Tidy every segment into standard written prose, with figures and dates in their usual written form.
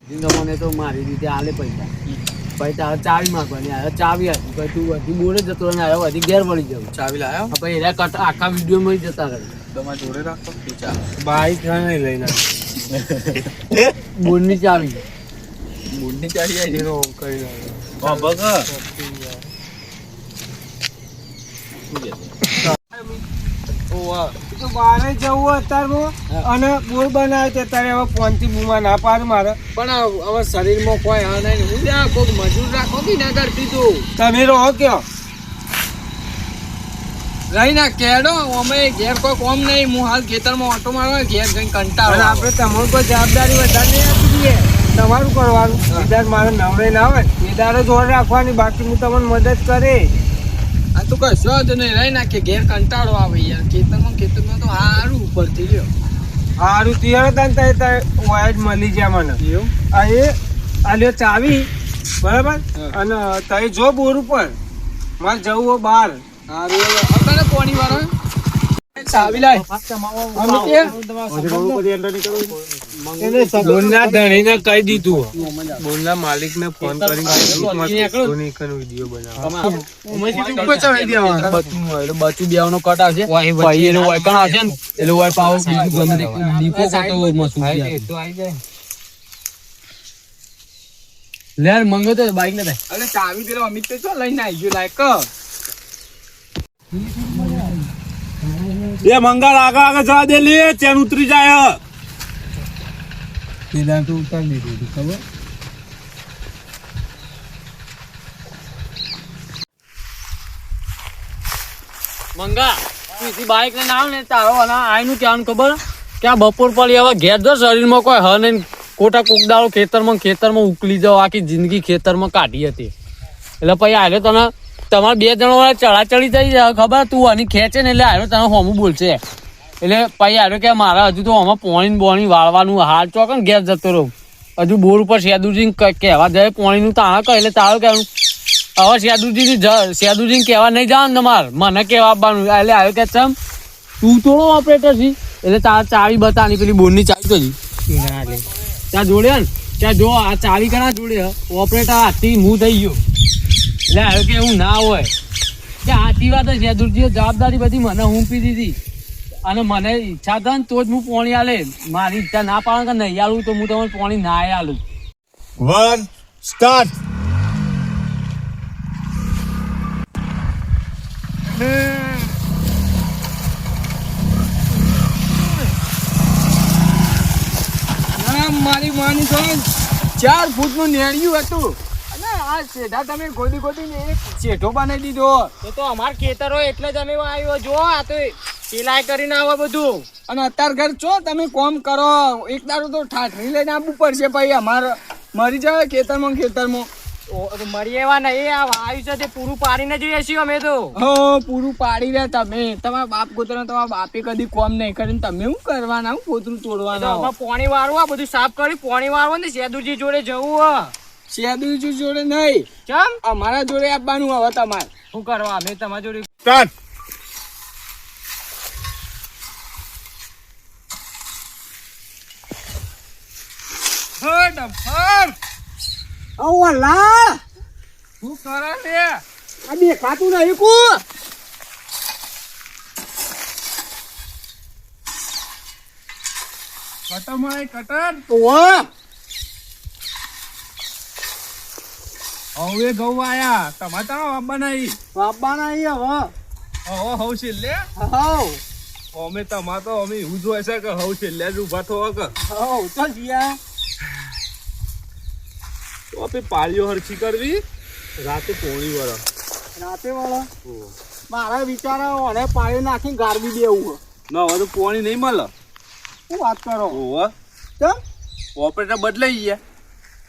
મને તો મારી રીતે આલે પૈસા પછી તારે ચાવી માંગવાની આવે ચાવી હતી પછી તું હજી બોલે જતો અને આવ્યો હજી ઘેર વળી જવું ચાવી લાવ્યો પછી એના આખા વિડીયો માં જતા રહે તમારે જોડે રાખો ચા બાઈક નહીં લઈને બોલની ચાવી મૂડની ચાવી આવી એનો કઈ મારે જવું અત્યારમાં અને બોર બનાવે છે ત્યારે હવે ફોનથી બુમા ના પાડ મારે પણ હવે શરીરમાં કોઈ હા નહીં હું ત્યાં કોઈક મજૂર રાખો કે ના કરતી તું તમે રહો કયો રહી ના કેડો અમે ઘેર કોઈ કોમ નહીં હું હાલ ખેતરમાં ઓટો મારવા ઘેર જઈને કંટાળો અને આપણે તમને કોઈ જવાબદારી વધારે નહીં આપી દઈએ તમારું કરવાનું સીધા મારે નવરે ના હોય એ દાડે જોડે રાખવાની બાકી હું તમને મદદ કરે આ તો કશો જ નહીં રહી નાખે ઘેર કંટાળો આવે યાર ખેતરમાં તો સારું ઉપરથી લ્યો સારું તિયાર તાર વાયર મળી જાય મને એવું આ એ આલ્યો ચાવી બરાબર અને તઈ જો બોર ઉપર મારે જવું હોય બહાર સારું અત્યારે કોની વાળો ચાવી લાય બોલના ધણીને કહી દીધું બોલના માલિકને ફોન કરીને વિડીયો બનાવો બચું બેવાનો કટ આવશે ભાઈ એનો વાયકણ આવશે ને એટલે વાય પાવો બીજું ગમે દીપો કતો મસું લેર મંગો તો બાઈક ને થાય અરે ચાવી પેલો અમિત તો ચો લઈને આવી ગયો લાયક એ મંગળ આગળ જવા દે લે ચેન ઉતરી જાય સીધા તો ઉતારી દીધું ખબર મંગા તું બાઈક ને નાવ ને તારો આઈનું ક્યાં ખબર કે આ બપોર પડી હવે ઘેર જો શરીરમાં કોઈ હ નહીં કોટા કોકદાળો ખેતરમાં ઉકલી જાવ આખી જિંદગી ખેતરમાં કાઢી હતી એટલે પછી આવ્યો તને તમારે બે જણો ચડાચડી થઈ જાય ખબર તું આની ખેંચે ને એટલે આવ્યો તને હોમું બોલશે એટલે પછી આવ્યો કે મારા હજુ તો આમાં પોણી બોણી વાળવાનું હાલ ચોકન ઘેર જતો રહું હજુ બોર ઉપર સેદુજી કહેવા જાય પોણીનું તાણા કહે એટલે તારું કહેવાનું હવે સેદુજી કહેવા નહીં જવાનું તમારે મને કહેવા આપવાનું એટલે આવ્યો કે ચમ તું થોડો ઓપરેટર છી એટલે તારા ચાવી બતાની પેલી બોરની ચાવી તો જી ત્યાં જોડે ને ત્યાં જો આ ચાવી કણા જોડે ઓપરેટર હાથથી હું થઈ ગયો એટલે આવ્યો કે એવું ના હોય કે આથી વાત છે દુરજીએ જવાબદારી બધી મને હુંપી દીધી અને મને ઈચ્છા થાય ને તો જ હું પોણી આલે મારી ઈચ્છા ના પાડે કે નહીં આલું તો હું તમને પોણી ના આલું 1 સ્ટાર્ટ મારી માની તો 4 ફૂટનું નેણિયું હતું આ શેઢા તમે ગોદી ને એક શેઢો બનાવી દીધો તો અમાર ખેતર હોય એટલે તમે આવ્યો જો આ તો સિલાઈ કરીને આવો બધું અને અત્યાર ઘર છો તમે કોમ કરો એક દાડો તો ઠાઠરી લઈને આવવું પડશે ભાઈ અમારે મરી જાય ખેતરમાં મરી એવા નહીં આવ્યું છે તે પૂરું પાડીને જોઈએ છીએ અમે તો પૂરું પાડી રહ્યા તમે તમારા બાપ ગોતરા તમારા બાપે કદી કોમ નહીં કરીને તમે શું કરવાના હું પોતરું તોડવાના પાણી વાળવા બધું સાફ કરી પાણી વાળવા ને સેદુજી જોડે જવું સેદુજી જોડે નહીં ચમ અમારા જોડે આપવાનું હવે તમારે શું કરવા અમે તમારા જોડે સ્ટાર્ટ શું કરે લે આ દેખાતું નહીં કો કટર હવે ઘઉં આયા ટમાટા વાપવાના હવે હવ છે લે અમે તમા તો અમે એવું જોઈ છે કે હવ છે લે જ ઉભા થવા કે તો જીયા તો આપે પાળીઓ હરખી કરવી રાતે પોણી વાળા મારા વિચારા ઓને પાળી નાખી ગારબી દેવું ના હવે તો પોણી નહીં મળે શું વાત કરો ઓવા કેમ ઓપરેટર બદલાઈ ગયા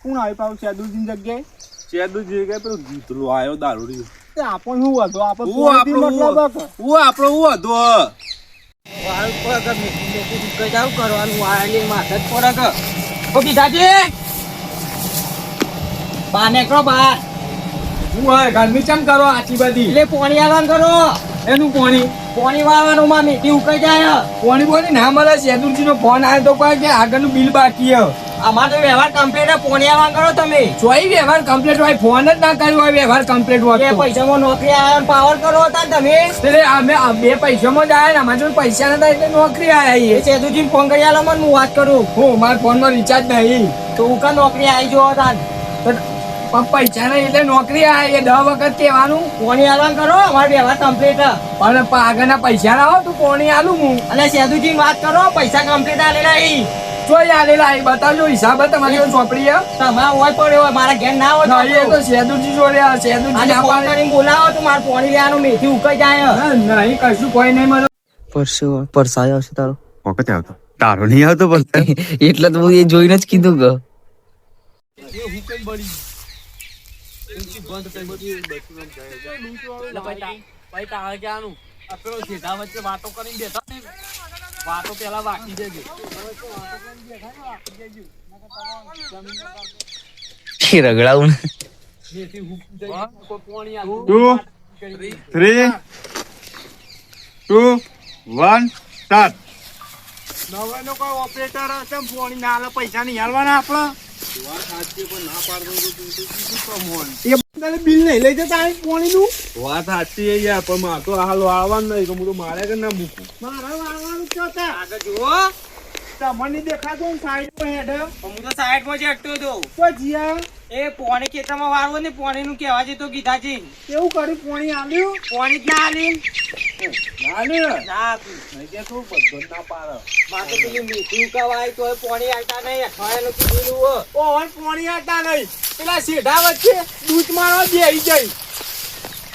કોણ આવી પાછું સેદુજી જગ્યાએ સેદુજી જગ્યાએ પેલું ગીતલો આવ્યો દારૂડી તે આપણ શું હતો આપણો હું આપણો હું હતો વાળ પર કઈ જાવ કરવાનું આની માથે જ પડે કે ઓ કીધાજી બા નેકરો બા હું હોય ગરમી ચમ કરો આટલી બધી એટલે પાણી આવવાનું કરો એનું પાણી વાળવાનું માં મેથી ઉકાઈ જાય પાણી બોલી ના મળે સેદુરજી નો ફોન આવ્યો તો કહે કે આગળનું બિલ બાકી અમારો તો વ્યવહાર કમ્પ્લીટ પોણિયા કરો તમે જોઈ વ્યવહાર કમ્પ્લીટ હોય ફોન જ ના કર્યો હોય વ્યવહાર કમ્પ્લીટ હોય બે તો. પૈસામાં નોકરી આવ્યા પાવર કરો હતા તમે એટલે અમે બે પૈસામાં જ આયા ને અમારા જોડે પૈસા નતા એટલે નોકરી આયા એ છીએ. સેતુજી ફોન કરી આલો મને હું વાત કરું હું મારા ફોનમાં રિચાર્જ નહીં તો હું કા નોકરી આવી જો હતા તો પણ પૈસા નહીં એટલે નોકરી આયા એ 10 વખત કહેવાનું. પોણિયા કરો અમારો વ્યવહાર કમ્પ્લીટ પણ આગળના પૈસા ના હોય તું કોની આલું હું અને સેતુજી વાત કરો પૈસા કમ્પ્લીટ આલેલા ઈ જોઈ આલેલા એ બતાવજો હિસાબ તમારી જોડે ચોપડી હે? તમારા હોય પડ્યો હોય મારા ઘેર ના હોય નહીં, એ તો સેદુજી જોડે આ સેદુજી આજે ના ફોન પાડે. કરીને બોલાવો તો મારે પોણી લેવાનું મેથી ઉકાઈ જાય હા, નહીં કશું કોઈ નહીં મને પરસાયો આવશે તારો વખતે આવતો તારો નહીં આવતો પણ એટલે તો હું એ જોઈને જ કીધું કે ભાઈ તારે ક્યાંનું આ પેલો સીધા વચ્ચે વાતો કરીને બેઠા ને વાતો પેલા વાકી દેજો રગડાવું જેથી હુક જઈ કોઈ પોણી આ 2 3 2 1 સ્ટાર્ટ. નવાનો કોઈ ઓપરેટર હશે પોણી ના આલે પૈસા નહીં હાલવાના આપણે એ બધાને બિલ નહીં લઈ જતા અહીં પોણીનું વાત સાચી છે યાર, પણ મારે તો હાલ વાળવાનું નહીં તો હું તો મારે કે ના મૂકું. મારા વાળવાનું છો તા આગળ જુઓ તમને દેખાતો ને સાઈડ પર હેડ હું તો સાઈડ માં જ એકતો હતો તો જીયા એ પોણી ખેતરમાં વાળવો ને પોણી નું કહેવા જતો ગીતાજી એવું કર્યું પોણી આલ્યું પોણી ક્યાં આલ્યું ના તું નહીં કે તું બધો ના પાડો મારે પેલી મીઠું કવાય તો પોણી આવતા નહીં અઠવાડિયાનું કીધું ઓ હવે પોણી આવતા નહીં પેલા સીધા વચ્ચે દૂધ મારવા બેહી જાય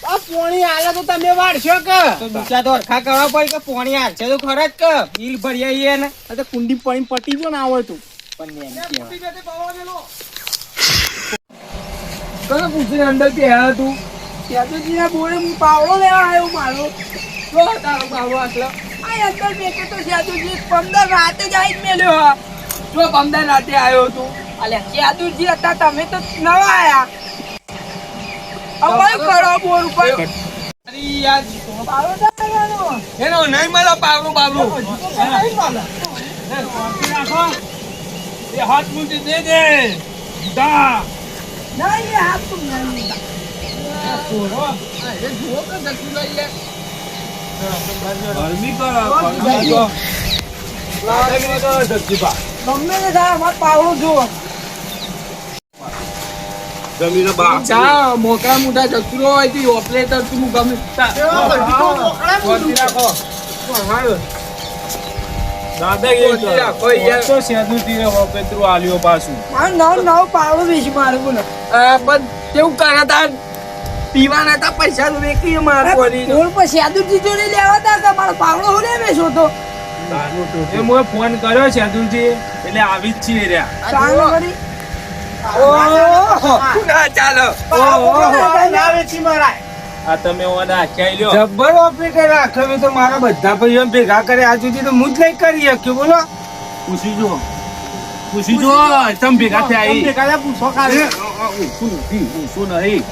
આ પોણી આલે તો તમે વાળશો કે તો દુચા તો અરખા કરવા પડે કે પોણી આલશે તો ખરા જ કે બિલ ભરી આવીએ ને આ તો કુંડી પાણી પટી જો ના આવડતું પણ ને કને પૂછીને અંદર પહેલા તું સેદુજી ના બોરે હું પાવડો લેવા આવ્યો મારો જો તારો પાવડો આટલો આ અંદર બેઠો તો સેદુજી 15 રાતે જ આવીને મેલ્યો હા જો 15 રાતે આવ્યો તું અલ્યા સેદુજી હતા તમે તો નવા આયા હવે કરો બોર ઉપર અરે યાર પાવડો લેવાનો એનો નહીં મળે પાવડો રાખો એ હાથ મૂકી દે દે દા નહીં લે હાથ તું નહીં છોડો આ એ જુઓ કે દક્ષિણ લઈ લે ગરમી કરો ગમે તે થાય અમારે પાવડો જુઓ જમીન બા ચા મોકળા મોટા જતુરો હોય તે ઓપરેટર તું ગમે મારું નવ પાવડો વેચી મારે બોલો પણ કેવું કરે તાર પીવાના હતા પૈસા તો વેકી મારે કોણ પછી યાદુજી જોડે લેવા તા કે મારો પાવડો હું લે વેચો તો ફોન કર્યો છે અતુલજી એટલે આવી જ છીએ રહ્યા ચાલો વળી ના ચાલો ના વેચી મરાય આ તમે ઓના આખ્યા લ્યો જબ્બર ઓપરેટર રાખ્યો તો મારા બધા ભાઈઓ ભેગા કરે આજ સુધી તો હું જ નહીં કરી શક્યો બોલો પૂછી જો તમે ભેગા થયા ભેગા પૂછો ખાલી શું નહીં